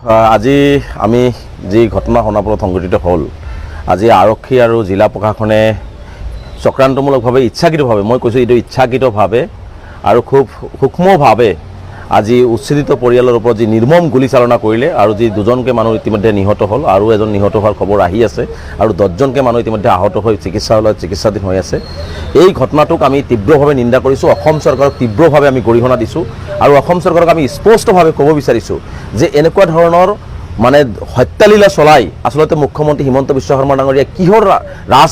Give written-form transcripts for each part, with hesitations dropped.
আজি আমি যি ঘটনা সোণাপুৰত সংঘটিত হ'ল, আজি আৰক্ষী আৰু জিলা প্ৰশাসনে চক্ৰান্তমূলকভাৱে ইচ্ছাকৃতভাৱে, মই কৈছোঁ এইটো ইচ্ছাকৃতভাৱে আৰু খুব সূক্ষ্মভাৱে আজি উচ্ছেদিত পৰিয়ালৰ ওপৰত যি নিৰ্মম গুলীচালনা কৰিলে আৰু যি দুজনকৈ মানুহ ইতিমধ্যে নিহত হ'ল আৰু এজন নিহত হোৱাৰ খবৰ আহি আছে আৰু 10জনকৈ মানুহ ইতিমধ্যে আহত হৈ চিকিৎসালয়ত চিকিৎসাধীন হৈ আছে। এই ঘটনাটোক আমি তীব্ৰভাৱে নিন্দা কৰিছোঁ। অসম চৰকাৰক তীব্ৰভাৱে আমি গৰিহণা দিছোঁ আৰু অসম চৰকাৰক আমি স্পষ্টভাৱে ক'ব বিচাৰিছোঁ যে এনেকুৱা ধৰণৰ হত্যালীলা চলাই আচলতে মুখ্যমন্ত্ৰী হিমন্ত বিশ্ব শৰ্মা ডাঙৰীয়া কিহৰ ৰাজ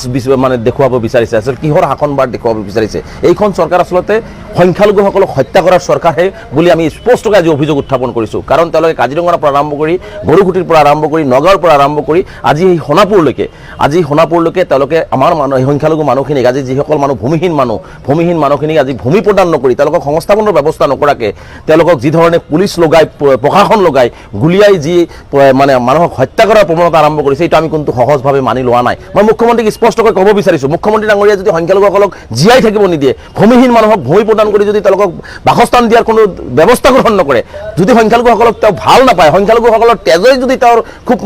দেখুৱাব বিচাৰিছে, আচলতে কিহৰ শাসনবাদ দেখুৱাব বিচাৰিছে। এইখন চৰকাৰ আচলতে সংখ্যালঘুসকলক হত্যা কৰাৰ চৰকাৰহে বুলি আমি স্পষ্টকৈ আজি অভিযোগ উত্থাপন কৰিছোঁ। কাৰণ তেওঁলোকে কাজিৰঙাৰ পৰা আৰম্ভ কৰি গৰুকুটিৰ পৰা আৰম্ভ কৰি নগাঁৱৰ পৰা আৰম্ভ কৰি আজি এই সোণাপুৰলৈকে তেওঁলোকে আমাৰ সংখ্যালঘু মানুহখিনিক, আজি যিসকল মানুহ ভূমিহীন মানুহখিনিক আজি ভূমি প্ৰদান নকৰি, তেওঁলোকক সংস্থাপনৰ ব্যৱস্থা নকৰাকৈ, তেওঁলোকক যি ধৰণে পুলিচ লগাই প্ৰশাসন লগাই গুলীয়াই যি মানুহক হত্যা কৰাৰ প্ৰৱণতা আৰম্ভ কৰিছে, এইটো আমি কিন্তু সহজভাৱে মানি লোৱা নাই। মই মুখ্যমন্ত্ৰীক স্পষ্টকৈ ক'ব বিচাৰিছোঁ, মুখ্যমন্ত্ৰী ডাঙৰীয়া যদি সংখ্যালঘুসকলক জীয়াই থাকিব নিদিয়ে, ভূমিহীন মানুহক ভূমি প্ৰদান কৰি যদি তেওঁলোকক বাসস্থান দিয়াৰ কোনো ব্যৱস্থা গ্ৰহণ নকৰে, যদি সংখ্যালঘুসকলক তেওঁ ভাল নাপায়, সংখ্যালঘুসকলৰ তেজে যদি তেওঁৰ খুব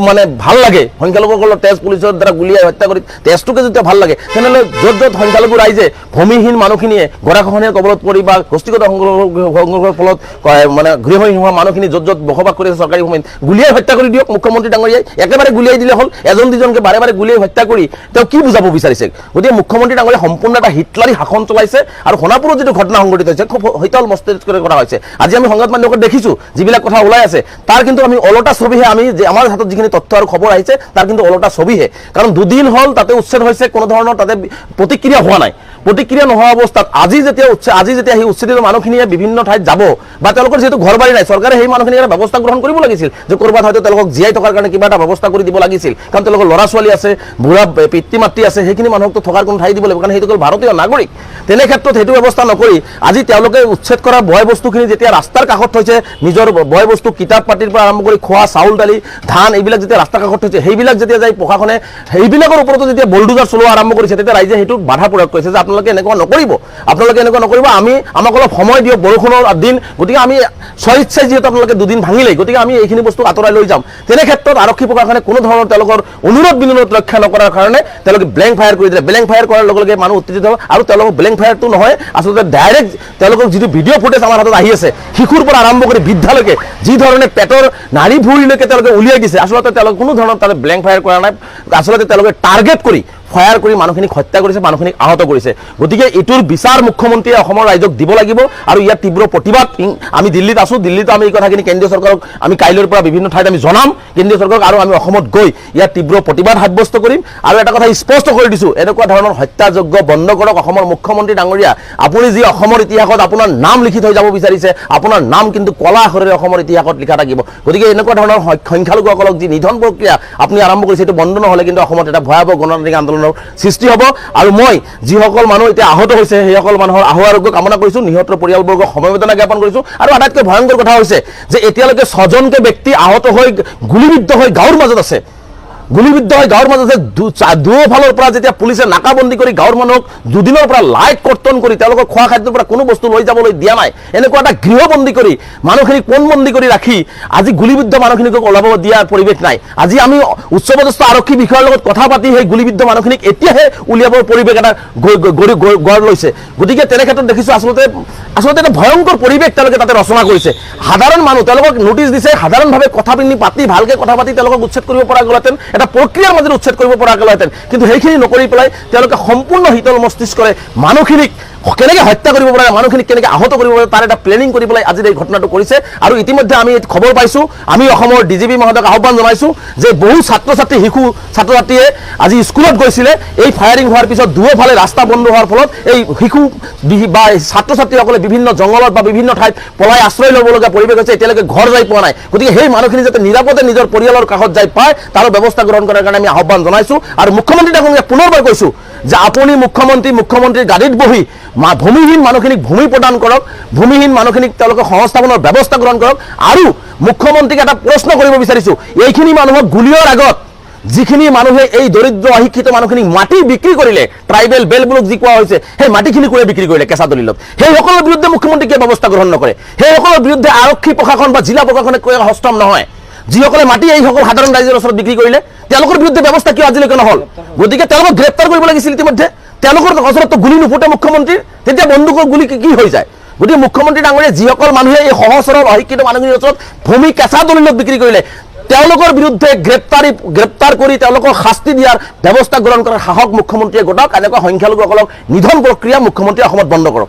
ভাল লাগে, সংখ্যালঘুসকলৰ তেজ পুলিচৰ দ্বাৰা গুলীয়াই হত্যা কৰি তেজটোকে যদি ভাল লাগে, তেনেহ'লে য'ত সংখ্যালঘু ৰাইজে ভূমিহীন মানুহখিনিয়ে গৰাখহনীয়াৰ কবলত পৰি বা গোষ্ঠীগত সংঘৰ্ষৰ ফলত গৃহহীন হোৱা মানুহখিনি য'ত বসবাস কৰি আছে চৰকাৰী ভূমিত গুলীয়াই হত্যা কৰি দিয়ক মুখ্যমন্ত্ৰী ডাঙৰীয়াই, একেবাৰে গুলীয়াই দিলে হ'ল। এজন দুজনকে বাৰে বাৰে গুলীয়াই হত্যা কৰি তেওঁ কি বুজাব বিচাৰিছে? গতিকে মুখ্যমন্ত্ৰী ডাঙৰীয়াই সম্পূৰ্ণ এটা হিটলাৰী শাসন চলাইছে আৰু সোণাপুৰত যিটো ঘটনা সংঘটিত হৈছে খুব শীতল মস্তিষ্কৰে কৰা হৈছে। আজি আমি সংবাদ মাধ্যমত দেখিছোঁ যিবিলাক কথা ওলাই আছে, তাৰ কিন্তু আমি ওলোটা ছবিহে, আমাৰ হাতত যিখিনি তথ্য আৰু খবৰ আহিছে তাৰ কিন্তু ওলোটা ছবিহে। কাৰণ দুদিন হ'ল তাতে উচ্ছেদ হৈছে, কোনো ধৰণৰ তাতে প্ৰতিক্ৰিয়া হোৱা নাই। প্ৰতিক্ৰিয়া নোহোৱা অৱস্থাত আজি যেতিয়া সেই উচ্ছেদিত মানুহখিনিয়ে বিভিন্ন ঠাইত যাব বা তেওঁলোকৰ যিহেতু ঘৰ বাৰী নাই, চৰকাৰে সেই মানুহখিনিক এটা ব্যৱস্থা গ্ৰহণ কৰিব লাগিছিল যে ক'ৰবাত হয়তো তেওঁলোকক জীয়াই থকাৰ কাৰণে কিবা এটা ব্যৱস্থা কৰি দিব লাগিছিল। কাৰণ তেওঁলোকৰ ল'ৰা ছোৱালী আছে, বুঢ়া পিতৃ মাতৃ আছে, সেইখিনি মানুহকতো থকাৰ কোনো ঠাই দিব লাগিব, কাৰণ সেইটো কেৱল ভাৰতীয় নাগৰিক। তেনে ক্ষেত্ৰত সেইটো ব্যৱস্থা নকৰি আজি তেওঁলোকে উচ্ছেদ কৰা বয় বস্তুখিনি যেতিয়া ৰাস্তাৰ কাষত থৈছে, নিজৰ বয় বস্তু কিতাপ পাতিৰ পৰা আৰম্ভ কৰি খোৱা চাউল দালি ধান এইবিলাক যেতিয়া ৰাস্তাৰ কাষত থৈছে, সেইবিলাক যেতিয়া যাই প্ৰশাসনে সেইবিলাকৰ ওপৰতো যেতিয়া বলডুজাৰ চলোৱা আৰম্ভ কৰিছে, তেতিয়া ৰাইজে সেইটো বাধা প্ৰয়োগ কৰিছে যে আপোনালোকে এনেকুৱা নকৰিব, আমাক অলপ সময় দিয়ক, বৰষুণৰ দিন, গতিকে আমি স্বইচ্ছাই যিহেতু আপোনালোকে দুদিন ভাঙিলেই, গতিকে আমি এইখিনি বস্তু আঁতৰাই লৈ যাম। তেনে ক্ষেত্ৰত আৰক্ষী প্ৰশাসনে কোনো ধৰণৰ তেওঁলোকৰ অনুৰোধ বিনোধ ৰক্ষা নকৰাৰ কাৰণে তেওঁলোকে ব্লেংক ফায়াৰ কৰি দিলে। ব্লেংক ফায়াৰ কৰাৰ লগে লগে মানুহ উত্তেজিত হ'ল আৰু তেওঁলোকক ব্লেংক ফায়াৰটো নহয়, আচলতে ডাইৰেক্ট তেওঁলোকৰ যিটো ভিডিঅ' ফুটেজ আমাৰ হাতত আহি আছে, শিশুৰ পৰা আৰম্ভ কৰি বৃদ্ধালৈকে যি ধৰণে পেটৰ নাড়ী ভুঁড়িলৈকে তেওঁলোকে উলিয়াই দিছে, আচলতে তেওঁলোকে কোনো ধৰণৰ তাতে ব্লেংক ফায়াৰ কৰা নাই, আচলতে তেওঁলোকে টাৰ্গেট কৰি ফায়াৰ কৰি মানুহখিনিক হত্যা কৰিছে, মানুহখিনিক আহত কৰিছে। গতিকে এইটোৰ বিচাৰ মুখ্যমন্ত্ৰীয়ে অসমৰ ৰাইজক দিব লাগিব আৰু ইয়াৰ তীব্ৰ প্ৰতিবাদ আমি দিল্লীত আছোঁ, দিল্লীতো আমি এই কথাখিনি কেন্দ্ৰীয় চৰকাৰক আমি কাইলৈৰ পৰা বিভিন্ন ঠাইত আমি জনাম কেন্দ্ৰীয় চৰকাৰক, আৰু আমি অসমত গৈ ইয়াৰ তীব্ৰ প্ৰতিবাদ সাব্যস্ত কৰিম। আৰু এটা কথা স্পষ্ট কৰি দিছোঁ, এনেকুৱা ধৰণৰ হত্যাযজ্ঞ বন্ধ কৰক অসমৰ মুখ্যমন্ত্ৰী ডাঙৰীয়া। আপুনি যি অসমৰ ইতিহাসত আপোনাৰ নাম লিখি থৈ যাব বিচাৰিছে, আপোনাৰ নাম কিন্তু কলা আখৰেৰে অসমৰ ইতিহাসত লিখা থাকিব। গতিকে এনেকুৱা ধৰণৰ সংখ্যালঘুসকলক যি নিধন প্ৰক্ৰিয়া আপুনি আৰম্ভ কৰিছে, এইটো বন্ধ নহ'লে কিন্তু অসমত এটা ভয়াৱহ গণতান্ত্ৰিক আন্দোলন সৃষ্টি হ'ব। আৰু মই যিসকল মানুহ এতিয়া আহত হৈছে সেইসকল মানুহৰ আহু আৰোগ্য কামনা কৰিছোঁ, নিহতৰ পৰিয়ালবৰ্গক সমবেদনা জ্ঞাপন কৰিছোঁ। আৰু আটাইতকৈ ভয়ংকৰ কথা হৈছে যে এতিয়ালৈকে 6জনকৈ ব্যক্তি আহত হৈ গুলীবিদ্ধ হৈ গাঁৱৰ মাজত আছে, দুয়োফালৰ পৰা যেতিয়া পুলিচে নাকাবন্দী কৰি গাঁৱৰ মানুহক দুদিনৰ পৰা লাইট কৰ্তন কৰি তেওঁলোকৰ খোৱা খাদ্যৰ পৰা কোনো বস্তু লৈ যাবলৈ দিয়া নাই, এনেকুৱা এটা গৃহবন্দী কৰি মানুহখিনিক পণবন্দী কৰি ৰাখি আজি গুলীবিদ্ধ মানুহখিনিক ওলাব দিয়াৰ পৰিৱেশ নাই। আজি আমি উচ্চপদস্থ আৰক্ষী বিষয়াৰ লগত কথা পাতি সেই গুলীবিদ্ধ মানুহখিনিক এতিয়াহে উলিয়াবৰ পৰিৱেশ এটা গঢ় লৈছে। গতিকে তেনে ক্ষেত্ৰত দেখিছোঁ আচলতে এটা ভয়ংকৰ পৰিৱেশ তেওঁলোকে তাতে ৰচনা কৰিছে। সাধাৰণ মানুহ তেওঁলোকক নোটিছ দিছে, সাধাৰণভাৱে কথা পাতি ভালকৈ কথা পাতি তেওঁলোকক উচ্ছেদ কৰিব পৰা গ'লহেঁতেন, এটা প্ৰক্ৰিয়াৰ মাজেৰে উচ্ছেদ কৰিব পৰা গ'লহেঁতেন, কিন্তু সেইখিনি নকৰি পেলাই তেওঁলোকে সম্পূৰ্ণ শীতল মস্তিষ্কৰে মানুহখিনিক কেনেকৈ হত্যা কৰিব পাৰে, মানুহখিনিক কেনেকৈ আহত কৰিব পাৰে তাৰ এটা প্লেনিং কৰি পেলাই আজি এই ঘটনাটো কৰিছে। আৰু ইতিমধ্যে আমি খবৰ পাইছোঁ, আমি অসমৰ ডিজিপি মহোদয়ক আহ্বান জনাইছোঁ যে বহু ছাত্ৰ ছাত্ৰীয়ে আজি স্কুলত গৈছিলে, এই ফায়াৰিং হোৱাৰ পিছত দুয়োফালে ৰাস্তা বন্ধ হোৱাৰ ফলত এই শিশু বা ছাত্ৰ ছাত্ৰীসকলে বিভিন্ন জংঘলত বা বিভিন্ন ঠাইত পলাই আশ্ৰয় ল'বলগীয়া পৰিৱেশ হৈছে, এতিয়ালৈকে ঘৰ যাই পোৱা নাই। গতিকে সেই মানুহখিনি যাতে নিৰাপদে নিজৰ পৰিয়ালৰ কাষত যাই পায় তাৰ ব্যৱস্থা গ্ৰহণ কৰাৰ কাৰণে আমি আহ্বান জনাইছোঁ। আৰু মুখ্যমন্ত্ৰী ডাঙৰীয়াক পুনৰবাৰ কৈছোঁ যে আপুনি মুখ্যমন্ত্ৰীৰ গাড়ীত বহি ভূমিহীন মানুহখিনিক ভূমি প্ৰদান কৰক, ভূমিহীন মানুহখিনিক তেওঁলোকে সংস্থাপনৰ ব্যৱস্থা গ্ৰহণ কৰক। আৰু মুখ্যমন্ত্ৰীক এটা প্ৰশ্ন কৰিব বিচাৰিছোঁ, এইখিনি মানুহক গুলীয়াৰ আগত যিখিনি মানুহে এই দৰিদ্ৰ অশিক্ষিত মানুহখিনিক মাটি বিক্ৰী কৰিলে, ট্ৰাইবেল বেলবোৰক যি কোৱা হৈছে, সেই মাটিখিনি কোনে বিক্ৰী কৰিলে কেঁচা দলিলত, সেইসকলৰ বিৰুদ্ধে মুখ্যমন্ত্ৰীয়ে ব্যৱস্থা গ্ৰহণ নকৰে, সেইসকলৰ বিৰুদ্ধে আৰক্ষী প্ৰশাসন বা জিলা প্ৰশাসনে হস্তম নহয়। যিসকলে মাটি এইসকল সাধাৰণ ৰাইজৰ ওচৰত বিক্ৰী কৰিলে তেওঁলোকৰ বিৰুদ্ধে ব্যৱস্থা কিয় আজিলৈকে নহ'ল? গতিকে তেওঁলোকক গ্ৰেপ্তাৰ কৰিব লাগিছিল ইতিমধ্যে। তেওঁলোকৰ ওচৰততো গুলি নুফুটে মুখ্যমন্ত্ৰীৰ, তেতিয়া বন্দুকৰ গুলি কি হৈ যায়? গতিকে মুখ্যমন্ত্ৰী ডাঙৰীয়া যিসকল মানুহে এই সহজ সৰল অশিক্ষিত মানুহখিনিৰ ওচৰত ভূমি কেঁচা দলিলত বিক্ৰী কৰিলে তেওঁলোকৰ বিৰুদ্ধে গ্ৰেপ্তাৰ কৰি তেওঁলোকক শাস্তি দিয়াৰ ব্যৱস্থা গ্ৰহণ কৰাৰ সাহস মুখ্যমন্ত্ৰীয়ে গোটাওক। এনেকুৱা সংখ্যালঘুসকলক নিধন প্ৰক্ৰিয়া মুখ্যমন্ত্ৰীয়ে অসমত বন্ধ কৰক।